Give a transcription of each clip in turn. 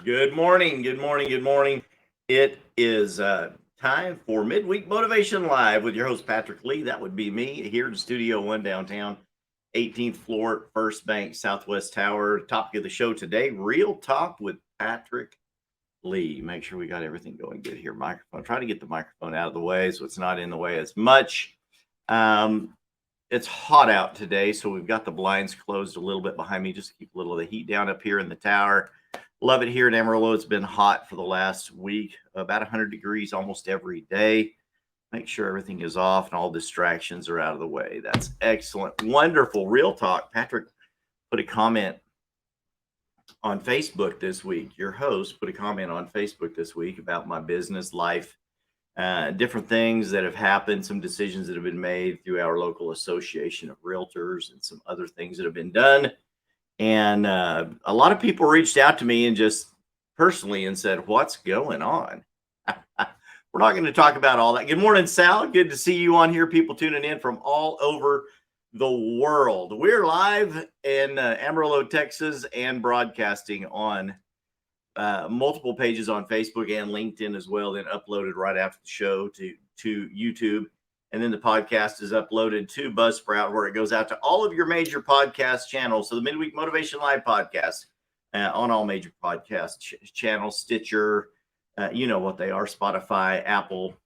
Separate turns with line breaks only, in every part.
Good morning. Good morning. Good morning. It is time for Midweek Motivation Live with your host, Patrick Lee. That would be me here in Studio One downtown, 18th floor, First Bank, Southwest Tower. Topic of the show today, Real Talk with Patrick Lee. Make sure we got everything going good here. Microphone. Try to get the microphone out of the way so it's not in the way as much. Um, it's hot out today, so we've got the blinds closed a little bit behind me just to keep a little of the heat down up here in the tower. Love it here in Amarillo. It's been hot for the last week, about 100 degrees almost every day. Make sure everything is off and all distractions are out of the way. That's excellent. Wonderful. Real talk. Patrick put a comment on Facebook this week. Your host put a comment on Facebook this week about my business life, different things that have happened, some decisions that have been made through our local association of realtors, and some other things that have been done. And a lot of people reached out to me and just personally and said, "What's going on?" We're not going to talk about all that. Good morning, Sal. Good to see you on here. People tuning in from all over the world. We're live in Amarillo, Texas, and broadcasting on multiple pages on Facebook and LinkedIn as well, then uploaded right after the show to YouTube. And then the podcast is uploaded to Buzzsprout, where it goes out to all of your major podcast channels. So the Midweek Motivation Live podcast on all major podcast channels, Stitcher, you know what they are, Spotify, Apple.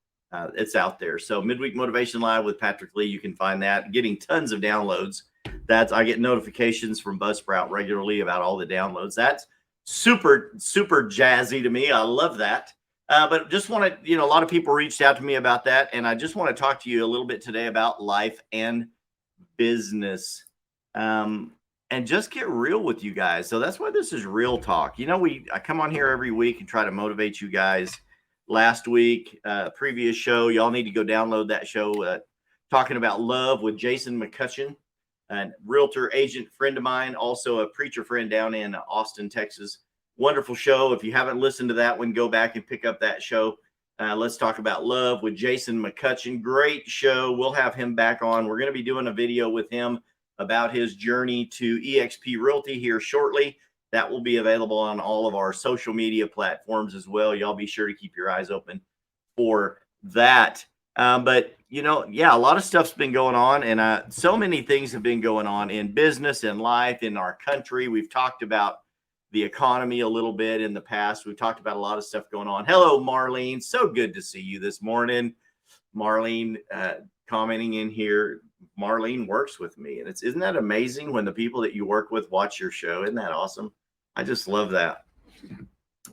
It's out there. So Midweek Motivation Live with Patrick Lee, you can find that. Getting tons of downloads. I get notifications from Buzzsprout regularly about all the downloads. That's super jazzy to me. I love that. But just want to, a lot of people reached out to me about that, and I just want to talk to you a little bit today about life and business, and just get real with you guys. So that's why this is Real Talk. I come on here every week and try to motivate you guys. Last week, previous show, y'all need to go download that show, talking about love with Jason McCutcheon, a realtor agent friend of mine, also a preacher friend down in Austin, Texas. Wonderful show. If you haven't listened to that one, go back and pick up that show. Let's talk about love with Jason McCutcheon. Great show. We'll have him back on. We're going to be doing a video with him about his journey to EXP Realty here shortly. That will be available on all of our social media platforms as well. Y'all be sure to keep your eyes open for that. But a lot of stuff's been going on, and so many things have been going on in business and life in our country. We've talked about the economy a little bit in the past. We've talked about a lot of stuff going on. Hello, Marlene. So good to see you this morning. Marlene commenting in here. Marlene works with me, and isn't that amazing when the people that you work with watch your show? Isn't that awesome? I just love that.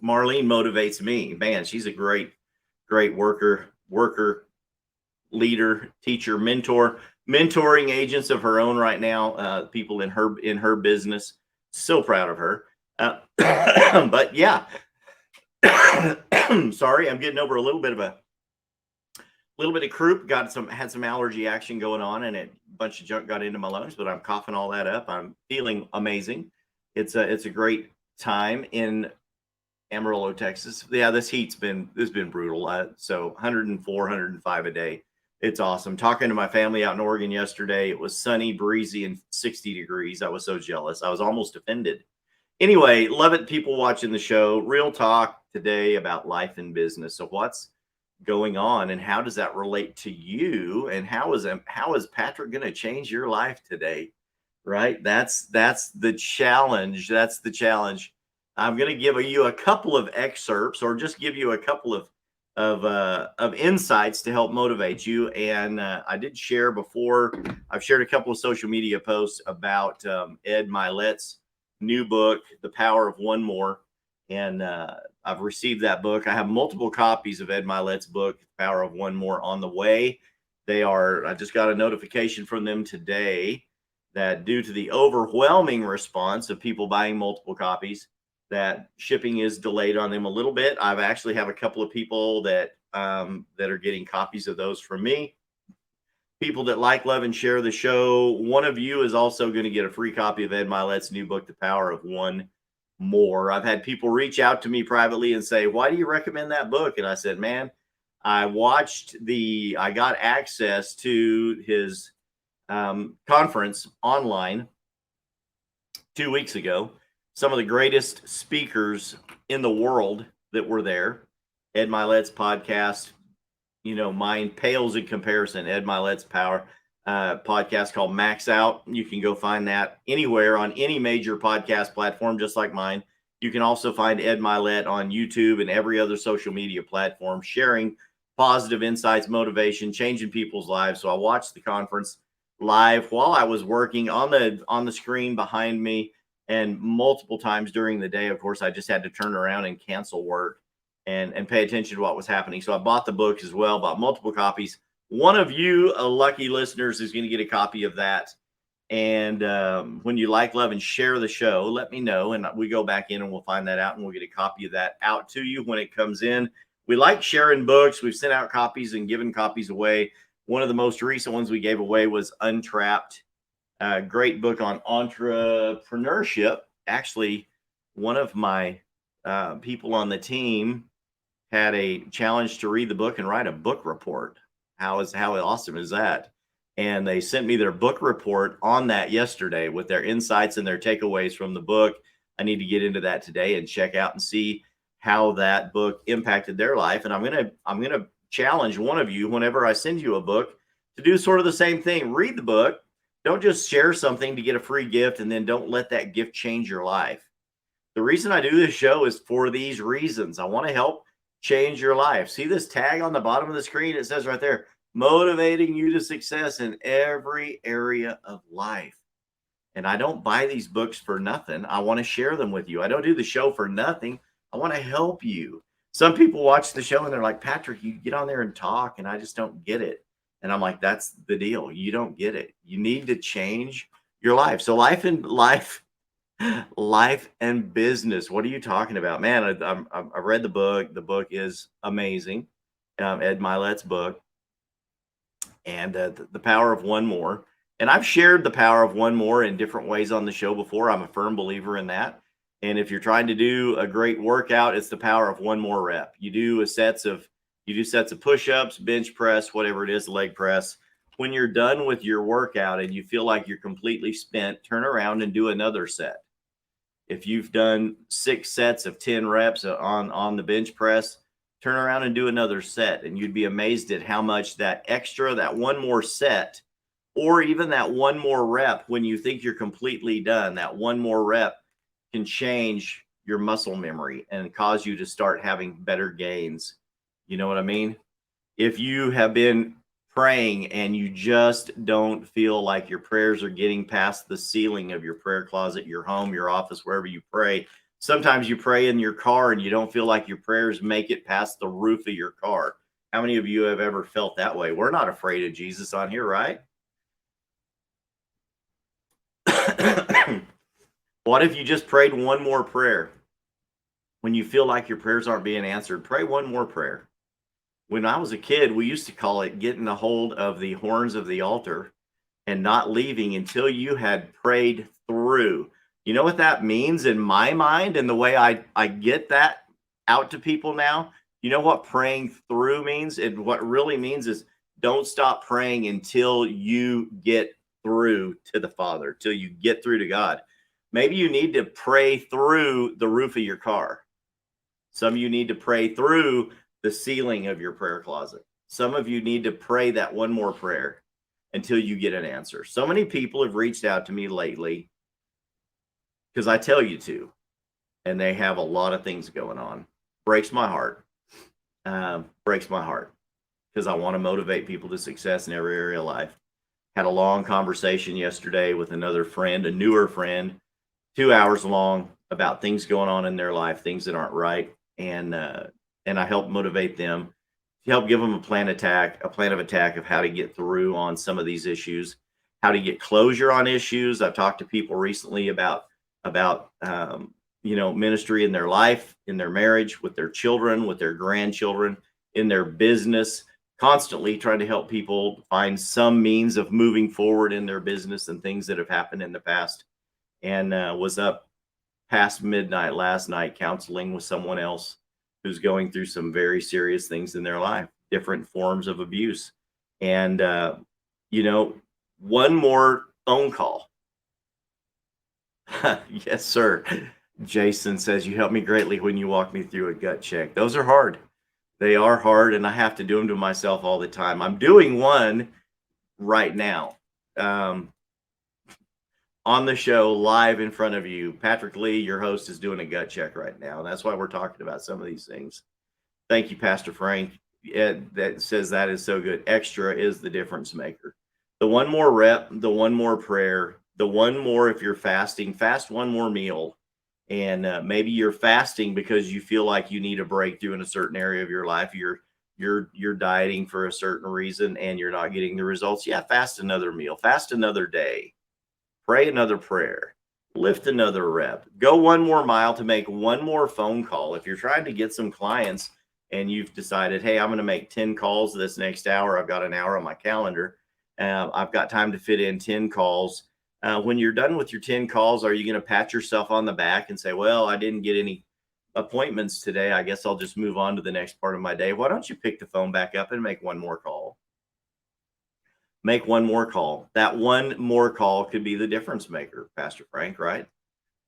Marlene motivates me. Man, she's a great worker, leader, teacher, mentoring agents of her own right now, people in her business. So proud of her. But yeah, sorry, I'm getting over a little bit of croup. Had some allergy action going on, and a bunch of junk got into my lungs. But I'm coughing all that up. I'm feeling amazing. It's a great time in Amarillo, Texas. Yeah, this heat's been brutal. So 104, 105 a day. It's awesome. Talking to my family out in Oregon yesterday, it was sunny, breezy, and 60 degrees. I was so jealous. I was almost offended. Anyway, love it, people watching the show. Real talk today about life and business. So what's going on, and how does that relate to you? And how is Patrick going to change your life today? Right? That's the challenge. That's the challenge. I'm going to give you a couple of excerpts, or just give you a couple of insights to help motivate you. And I did share before. I've shared a couple of social media posts about Ed Milet's new book, The Power of One More. And I've received that book. I have multiple copies of Ed Milet's book, The Power of One More, on the way. I just got a notification from them today that due to the overwhelming response of people buying multiple copies, that shipping is delayed on them a little bit. I've actually have a couple of people that are getting copies of those from me. People that like, love, and share the show. One of you is also going to get a free copy of Ed Milet's new book, The Power of One More. I've had people reach out to me privately and say, "Why do you recommend that book?" And I said, man, I got access to his conference online 2 weeks ago. some of the greatest speakers in the world that were there. Ed Milet's podcast, mine pales in comparison. Ed Milet's podcast called Max Out. You can go find that anywhere on any major podcast platform, just like mine. You can also find Ed Milet on YouTube and every other social media platform, sharing positive insights, motivation, changing people's lives. So I watched the conference live while I was working on the screen behind me, and multiple times during the day. Of course, I just had to turn around and cancel work and pay attention to what was happening. So I bought the book as well, bought multiple copies. One of you lucky listeners is going to get a copy of that. And when you like, love, and share the show, let me know. And we go back in and we'll find that out, and we'll get a copy of that out to you when it comes in. We like sharing books. We've sent out copies and given copies away. One of the most recent ones we gave away was Untrapped, a great book on entrepreneurship. Actually, one of my people on the team had a challenge to read the book and write a book report. How awesome is that? And they sent me their book report on that yesterday with their insights and their takeaways from the book. I need to get into that today and check out and see how that book impacted their life. And I'm gonna challenge one of you, whenever I send you a book, to do sort of the same thing. Read the book. Don't just share something to get a free gift and then don't let that gift change your life. The reason I do this show is for these reasons. I want to help change your life. See this tag on the bottom of the screen? It says right there, motivating you to success in every area of life. And I don't buy these books for nothing. I want to share them with you. I don't do the show for nothing. I want to help you. Some people watch the show and they're like, Patrick, you get on there and talk, and I just don't get it. And I'm like, that's the deal. You don't get it. You need to change your life. So life and business. What are you talking about, man? I read the book. The book is amazing. Ed Milet's book, and the power of one more. And I've shared the power of one more in different ways on the show before. I'm a firm believer in that. And if you're trying to do a great workout, it's the power of one more rep. You do sets of push-ups, bench press, whatever it is, leg press. When you're done with your workout and you feel like you're completely spent, turn around and do another set. If you've done 6 sets of 10 reps on the bench press, turn around and do another set. And you'd be amazed at how much that one more set, or even that one more rep, when you think you're completely done, that one more rep can change your muscle memory and cause you to start having better gains. You know what I mean? If you have been praying and you just don't feel like your prayers are getting past the ceiling of your prayer closet, your home, your office, wherever you pray. Sometimes you pray in your car and you don't feel like your prayers make it past the roof of your car. How many of you have ever felt that way? We're not afraid of Jesus on here, right? What if you just prayed one more prayer? When you feel like your prayers aren't being answered, pray one more prayer. When I was a kid, we used to call it getting a hold of the horns of the altar and not leaving until you had prayed through. You know what that means in my mind, and the way I get that out to people now? You know what praying through means? And what really means is don't stop praying until you get through to the Father, till you get through to God. Maybe you need to pray through the roof of your car. Some of you need to pray through the ceiling of your prayer closet. Some of you need to pray that one more prayer until you get an answer. So many people have reached out to me lately because I tell you to, and they have a lot of things going on. Breaks my heart. Breaks my heart, because I want to motivate people to success in every area of life. Had a long conversation yesterday with another friend, a newer friend, 2 hours long, about things going on in their life, things that aren't right. And I help motivate them, help give them a plan of attack of how to get through on some of these issues, how to get closure on issues. I've talked to people recently about ministry in their life, in their marriage, with their children, with their grandchildren, in their business, constantly trying to help people find some means of moving forward in their business and things that have happened in the past. And was up past midnight last night counseling with someone else who's going through some very serious things in their life, different forms of abuse. And, one more phone call. Yes, sir. Jason says, you helped me greatly when you walked me through a gut check. Those are hard. They are hard, and I have to do them to myself all the time. I'm doing one right now. On the show live in front of you. Patrick Lee, your host, is doing a gut check right now. That's why we're talking about some of these things. Thank you, Pastor Frank. That says that is so good. Extra is the difference maker. The one more rep, the one more prayer, the one more, if you're fasting, fast one more meal. And maybe you're fasting because you feel like you need a breakthrough in a certain area of your life. You're dieting for a certain reason and you're not getting the results. Yeah, fast another meal, fast another day. Pray another prayer, lift another rep, go one more mile to make one more phone call. If you're trying to get some clients and you've decided, hey, I'm going to make 10 calls this next hour, I've got an hour on my calendar, I've got time to fit in 10 calls. When you're done with your 10 calls, are you going to pat yourself on the back and say, well, I didn't get any appointments today, I guess I'll just move on to the next part of my day? Why don't you pick the phone back up and make one more call? Make one more call. That one more call could be the difference maker, Pastor Frank, right?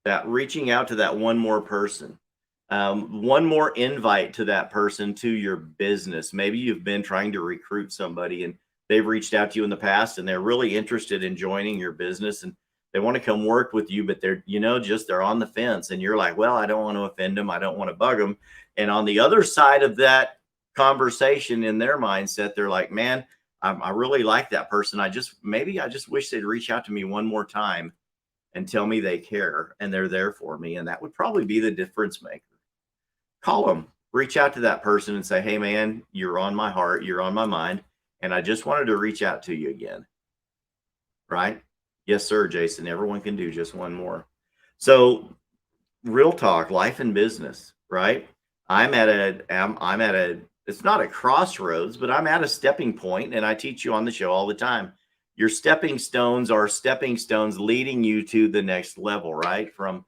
That reaching out to that one more person, one more invite to that person to your business. Maybe you've been trying to recruit somebody and they've reached out to you in the past and they're really interested in joining your business and they want to come work with you, but they're on the fence and you're like, well, I don't want to offend them. I don't want to bug them. And on the other side of that conversation, in their mindset, they're like, man, I really like that person. I just wish they'd reach out to me one more time and tell me they care and they're there for me. And that would probably be the difference maker. Call them, reach out to that person and say, hey, man, you're on my heart, you're on my mind. And I just wanted to reach out to you again. Right? Yes, sir, Jason. Everyone can do just one more. So, real talk, life and business, right? I'm at a it's not a crossroads, but I'm at a stepping point, and I teach you on the show all the time. Your stepping stones are stepping stones leading you to the next level, right? From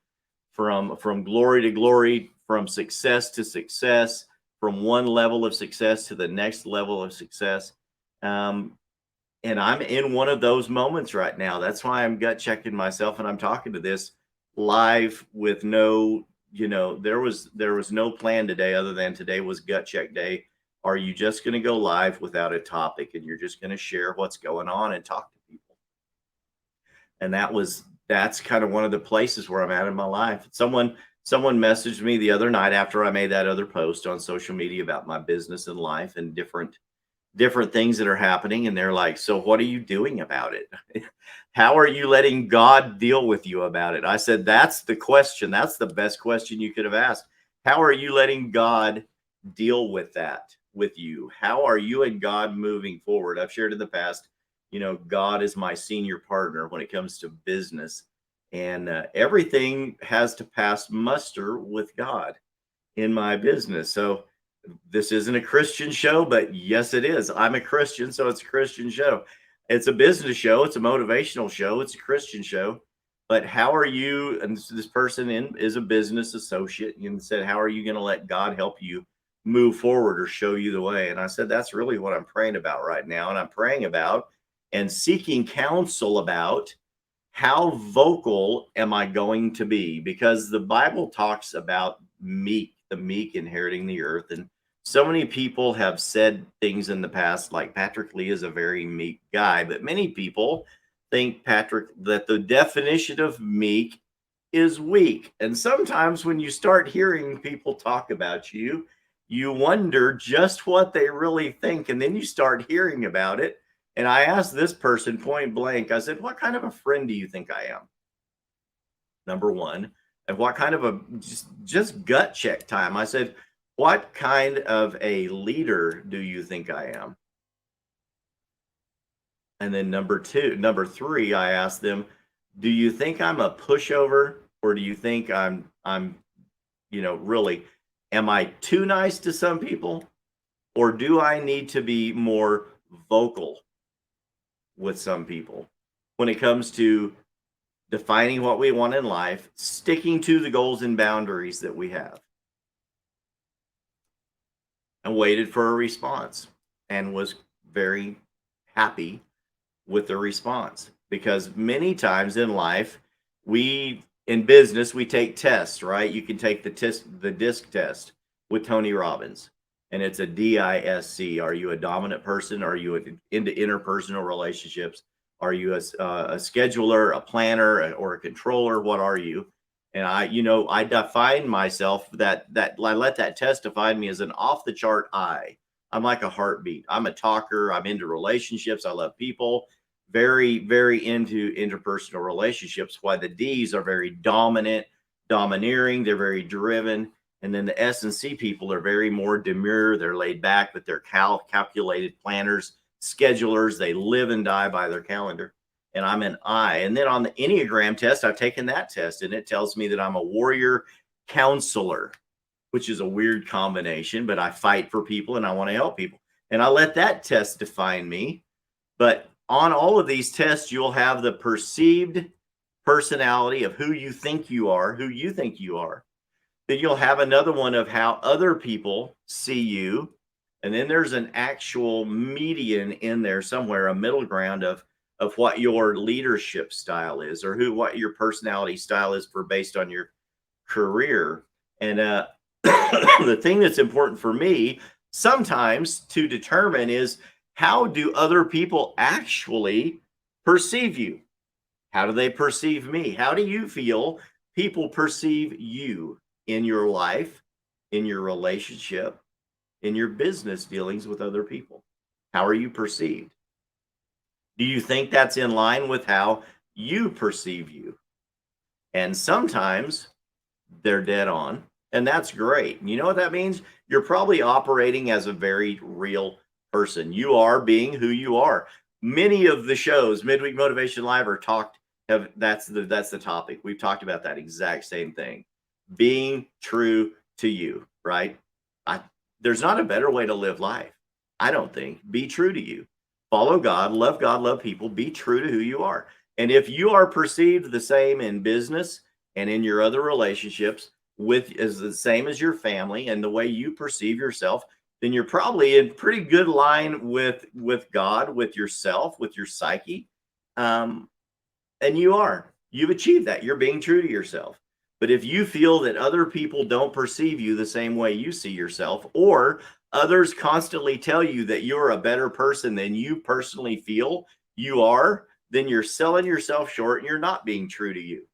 glory to glory, from success to success, from one level of success to the next level of success. And I'm in one of those moments right now. That's why I'm gut checking myself and I'm talking to this live with no, there was no plan today other than today was gut check day. Are you just going to go live without a topic and you're just going to share what's going on and talk to people? And that's kind of one of the places where I'm at in my life. Someone messaged me the other night after I made that other post on social media about my business and life and different things that are happening, and they're like, so what are you doing about it? How are you letting God deal with you about it? I said, that's the question. That's the best question you could have asked. How are you letting God deal with that with you? How are you and God moving forward? I've shared in the past, God is my senior partner when it comes to business, and everything has to pass muster with God in my business. So this isn't a Christian show, but yes, it is. I'm a Christian, so it's a Christian show. It's a business show. It's a motivational show. It's a Christian show. But how are you? And this person is a business associate and said, how are you going to let God help you move forward or show you the way? And I said, that's really what I'm praying about right now. And I'm praying about and seeking counsel about how vocal am I going to be? Because the Bible talks about the meek inheriting the earth. And so many people have said things in the past, like Patrick Lee is a very meek guy, but many people think, Patrick, that the definition of meek is weak. And sometimes when you start hearing people talk about you, you wonder just what they really think. And then you start hearing about it. And I asked this person point blank, I said, what kind of a friend do you think I am? Number one. And what kind of a just gut check time? I said, what kind of a leader do you think I am? And then number three, I asked them, do you think I'm a pushover, or do you think I'm really, am I too nice to some people, or do I need to be more vocal with some people when it comes to defining what we want in life, sticking to the goals and boundaries that we have? And waited for a response and was very happy with the response, because many times in life we in business, we take tests, right? You can take the DISC test with Tony Robbins, and it's a DISC. Are you a dominant person? Are you into interpersonal relationships? Are you a scheduler, a planner, or a controller? What are you? And I define myself that I let that test define me as an off the chart I. I'm like a heartbeat. I'm a talker. I'm into relationships. I love people. Very, very into interpersonal relationships. Why the D's are very dominant, domineering. They're very driven. And then the S and C people are very more demure. They're laid back, but they're calculated planners, schedulers. They live and die by their calendar. And I'm an I. And then on the Enneagram test, I've taken that test, and it tells me that I'm a warrior counselor, which is a weird combination, but I fight for people and I want to help people. And I let that test define me. But on all of these tests, you'll have the perceived personality of who you think you are, Then you'll have another one of how other people see you. And then there's an actual median in there somewhere, a middle ground of what your leadership style is, or what your personality style is based on your career. And the thing that's important for me sometimes to determine is, how do other people actually perceive you? How do they perceive me? How do you feel people perceive you in your life, in your relationship, in your business dealings with other people? How are you perceived? Do you think that's in line with how you perceive you? And sometimes they're dead on, and that's great. You know what that means? You're probably operating as a very real person. You are being who you are. Many of the shows, Midweek Motivation Live, that's the topic. We've talked about that exact same thing. Being true to you, right? There's not a better way to live life, I don't think. Be true to you. Follow God, love people, be true to who you are. And if you are perceived the same in business and in your other relationships as the same as your family and the way you perceive yourself, then you're probably in pretty good line with God, with yourself, with your psyche. And you've achieved that. You're being true to yourself. But if you feel that other people don't perceive you the same way you see yourself, or others constantly tell you that you're a better person than you personally feel you are, then you're selling yourself short and you're not being true to you.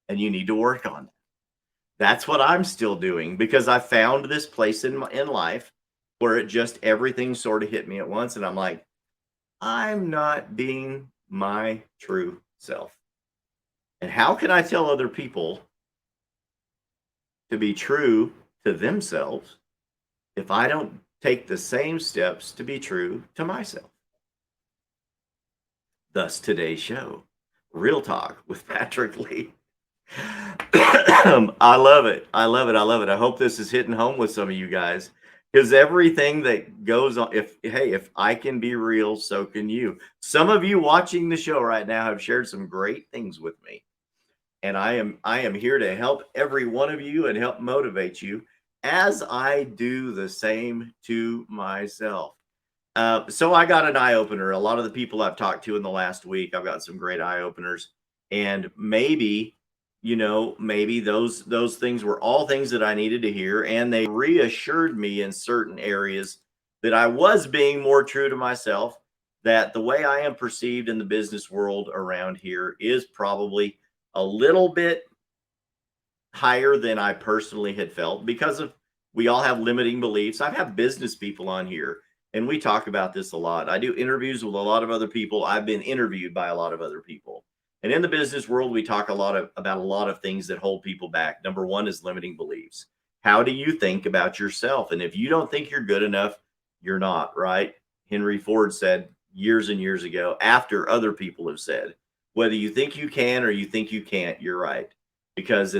And you need to work on that. That's what I'm still doing, because I found this place in life where everything sort of hit me at once. And I'm like, I'm not being my true self. And how can I tell other people to be true to themselves if I don't take the same steps to be true to myself? Thus today's show, Real Talk with Patrick Lee. I love it. I hope this is hitting home with some of you guys, because everything that goes on, if I can be real, so can you. Some of you watching the show right now have shared some great things with me, and I am here to help every one of you and help motivate you as I do the same to myself. So I got an eye opener. A lot of the people I've talked to in the last week, I've got some great eye openers, and maybe those things were all things that I needed to hear, and they reassured me in certain areas that I was being more true to myself, that the way I am perceived in the business world around here is probably a little bit higher than I personally had felt, because we all have limiting beliefs. I've had business people on here, and we talk about this a lot. I do interviews with a lot of other people. I've been interviewed by a lot of other people. And in the business world, we talk about a lot of things that hold people back. Number one is limiting beliefs. How do you think about yourself? And if you don't think you're good enough, you're not, right? Henry Ford said years and years ago, after other people have said, whether you think you can or you think you can't, you're right. Because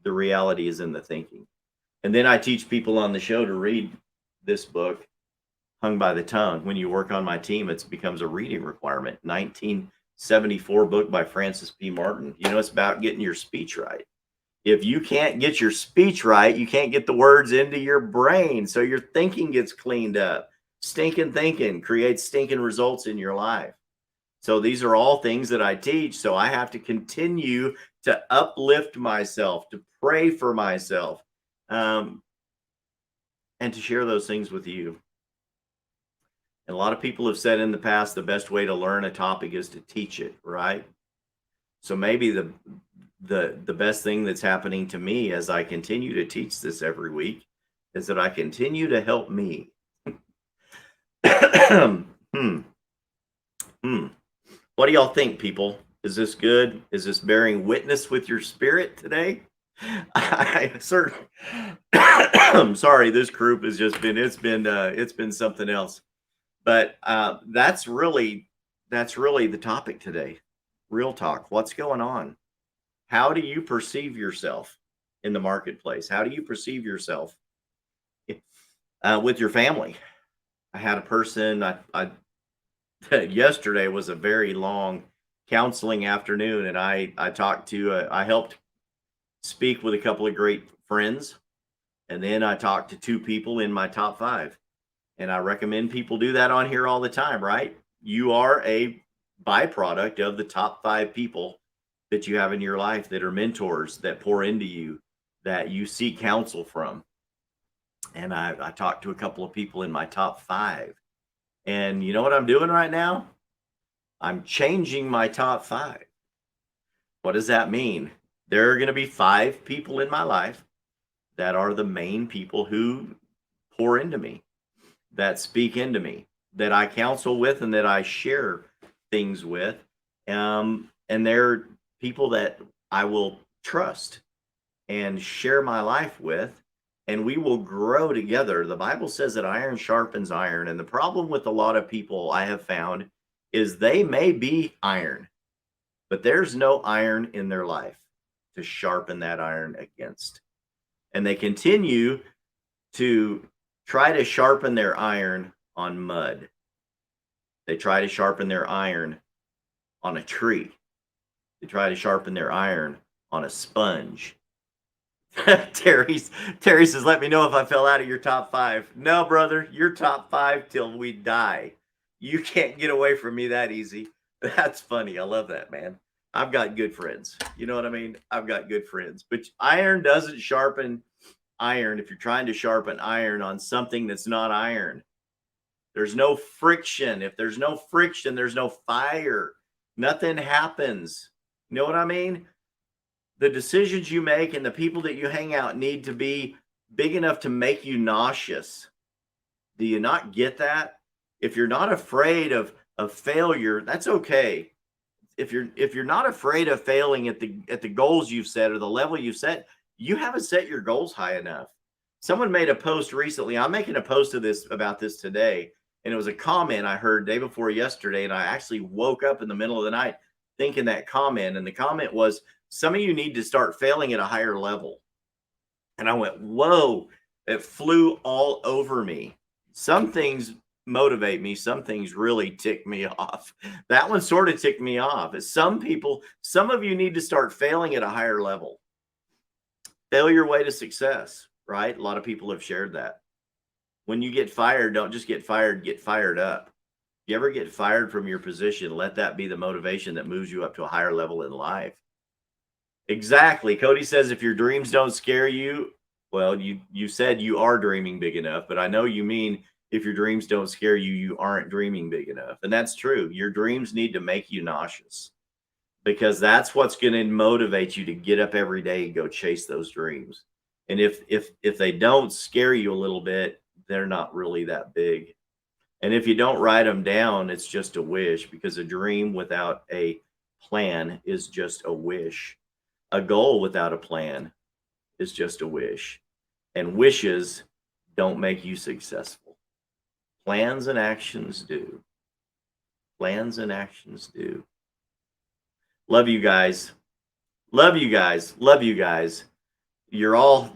the reality is in the thinking. And then I teach people on the show to read this book, Hung by the Tongue. When you work on my team, it becomes a reading requirement. 1974 book by Francis P. Martin. It's about getting your speech right. If you can't get your speech right, you can't get the words into your brain. So your thinking gets cleaned up. Stinking thinking creates stinking results in your life. So these are all things that I teach. So I have to continue to uplift myself, to pray for myself, um, and to share those things with you. And a lot of people have said in the past the best way to learn a topic is to teach it, right? So maybe the best thing that's happening to me as I continue to teach this every week is that I continue to help me. hmm. Hmm. What do y'all think, people? Is this good? Is this bearing witness with your spirit today? I certainly. I'm sorry, this group has just been. It's been something else. But that's really the topic today. Real talk. What's going on? How do you perceive yourself in the marketplace? How do you perceive yourself with your family? I had a person. I yesterday was a very long counseling afternoon, and I talked to. I helped speak with a couple of great friends, and then I talked to two people in my top five. And I recommend people do that on here all the time, right? You are a byproduct of the top five people that you have in your life that are mentors, that pour into you, that you seek counsel from. And I talked to a couple of people in my top five. And you know what I'm doing right now? I'm changing my top five. What does that mean? There are going to be five people in my life that are the main people who pour into me, that speak into me, that I counsel with, and that I share things with. And they're people that I will trust and share my life with, and we will grow together. The Bible says that iron sharpens iron. And the problem with a lot of people I have found is they may be iron, but there's no iron in their life to sharpen that iron against. And they continue to try to sharpen their iron on mud. They try to sharpen their iron on a tree. They try to sharpen their iron on a sponge. Terry says, let me know if I fell out of your top five. No, brother, you're top five till we die. You can't get away from me that easy. That's funny. I love that, man. I've got good friends. You know what I mean? I've got good friends. But iron doesn't sharpen iron if you're trying to sharpen iron on something that's not iron. There's no friction. If there's no friction, there's no fire. Nothing happens. You know what I mean? The decisions you make and the people that you hang out need to be big enough to make you nauseous. Do you not get that? If you're not afraid of failure, that's okay. If you're not afraid of failing at the goals you've set or the level you've set, you haven't set your goals high enough. Someone made a post recently. I'm making a post of this about this today, and it was a comment I heard day before yesterday, and I actually woke up in the middle of the night thinking that comment, and the comment was, some of you need to start failing at a higher level. And I went, whoa, it flew all over me. Some things motivate me. Some things really tick me off. That one sort of ticked me off. Some of you need to start failing at a higher level. Fail your way to success, right? A lot of people have shared that. When you get fired, don't just get fired up. If you ever get fired from your position, let that be the motivation that moves you up to a higher level in life. Exactly. Cody says if your dreams don't scare you, well, you said you are dreaming big enough, but I know you mean if your dreams don't scare you, you aren't dreaming big enough. And that's true. Your dreams need to make you nauseous, because that's what's going to motivate you to get up every day and go chase those dreams. And if they don't scare you a little bit, they're not really that big. And if you don't write them down, it's just a wish, because a dream without a plan is just a wish. A goal without a plan is just a wish. And wishes don't make you successful. Plans and actions do. Plans and actions do. Love you guys. Love you guys. Love you guys. You're all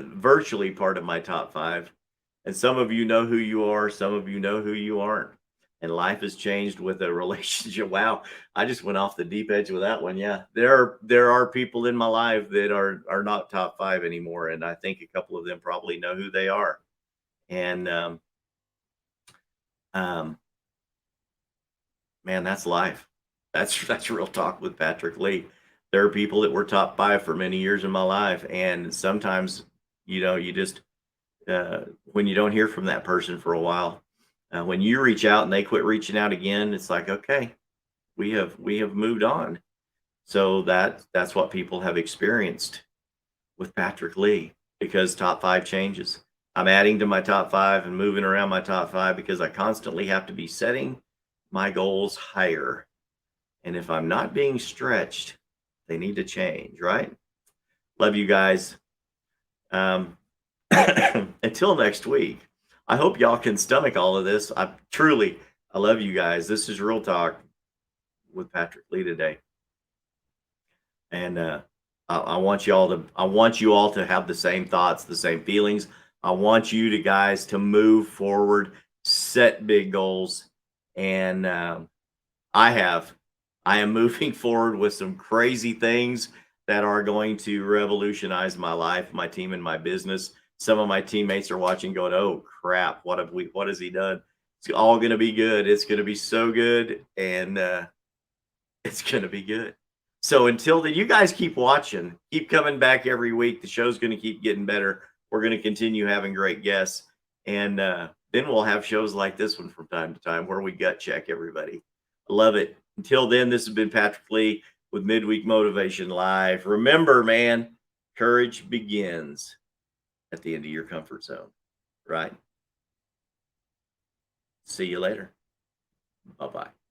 virtually part of my top five. And some of you know who you are. Some of you know who you aren't. And life has changed with a relationship. Wow, I just went off the deep edge with that one. Yeah, there are people in my life that are not top five anymore, and I think a couple of them probably know who they are. And man, that's life. That's real talk with Patrick Lee. There are people that were top 5 for many years in my life, and sometimes, you just when you don't hear from that person for a while, when you reach out and they quit reaching out again, it's like, okay, we have moved on. So that's what people have experienced with Patrick Lee, because top 5 changes. I'm adding to my top 5 and moving around my top 5 because I constantly have to be setting my goals higher. And if I'm not being stretched, they need to change, right? Love you guys. Um, until next week, I hope y'all can stomach all of this. I love you guys. This is Real Talk with Patrick Lee today. And I want you all to have the same thoughts, the same feelings. I want you to guys to move forward, set big goals, and I am moving forward with some crazy things that are going to revolutionize my life, my team, and my business. Some of my teammates are watching, going, "Oh crap, what has he done?" It's all going to be good. It's going to be so good, and it's going to be good. So until then, you guys keep watching, keep coming back every week. The show's going to keep getting better. We're going to continue having great guests, and then we'll have shows like this one from time to time where we gut check everybody. I love it. Until then, this has been Patrick Lee with Midweek Motivation Live. Remember, man, courage begins at the end of your comfort zone, right? See you later. Bye-bye.